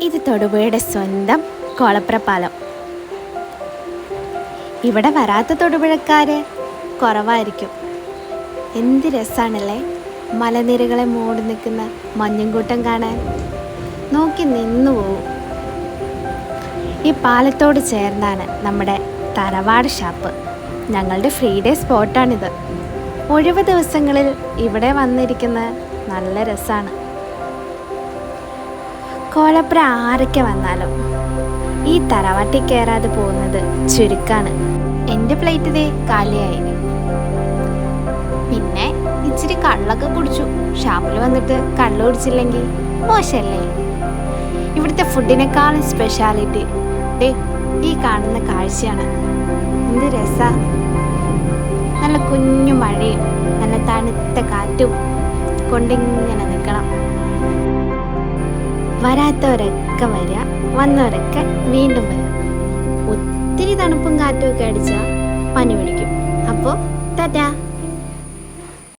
ഇത് തൊടുപുഴയുടെ സ്വന്തം കോളപ്ര പാലം. ഇവിടെ വരാത്ത തൊടുപുഴക്കാര് കുറവായിരിക്കും. എന്ത് രസാണല്ലേ മലനിരകളെ മൂടി നിൽക്കുന്ന മഞ്ഞുംകൂട്ടം കാണാൻ. നോക്കി നിന്നു പോവും. ഈ പാലത്തോട് ചേർന്നാണ് നമ്മുടെ തറവാട് ഷാപ്പ്. ഞങ്ങളുടെ ഫ്രീ ഡേ സ്പോട്ടാണിത്. ഒഴിവ് ദിവസങ്ങളിൽ ഇവിടെ വന്നിരിക്കുന്ന നല്ല രസമാണ്. കോളപ്ര ആരൊക്കെ വന്നാലും ഈ തറവാട്ടിൽ കയറാതെ പോകുന്നത് ചുരുക്കാണ്. എൻ്റെ പ്ലേറ്റ് ഇതേ കാലിയായി. പിന്നെ ഇച്ചിരി കള്ളൊക്കെ കുടിച്ചു. ഷാപ്പിൽ വന്നിട്ട് കള്ള് കുടിച്ചില്ലെങ്കിൽ മോശമല്ലേ? ഇവിടുത്തെ ഫുഡിനേക്കാളും സ്പെഷ്യാലിറ്റി ഈ കാണുന്ന കാഴ്ചയാണ്. എന്ത് രസാ! നല്ല കുഞ്ഞു മഴയും നല്ല തണുത്ത കാറ്റും കൊണ്ടിങ്ങനെ നിൽക്കണം. വരാത്തവരൊക്കെ വരിക, വന്നവരൊക്കെ വീണ്ടും വരിക. ഒത്തിരി തണുപ്പും കാറ്റും ഒക്കെ അടിച്ചാൽ പനി പിടിക്കും. അപ്പോൾ ടാറ്റാ.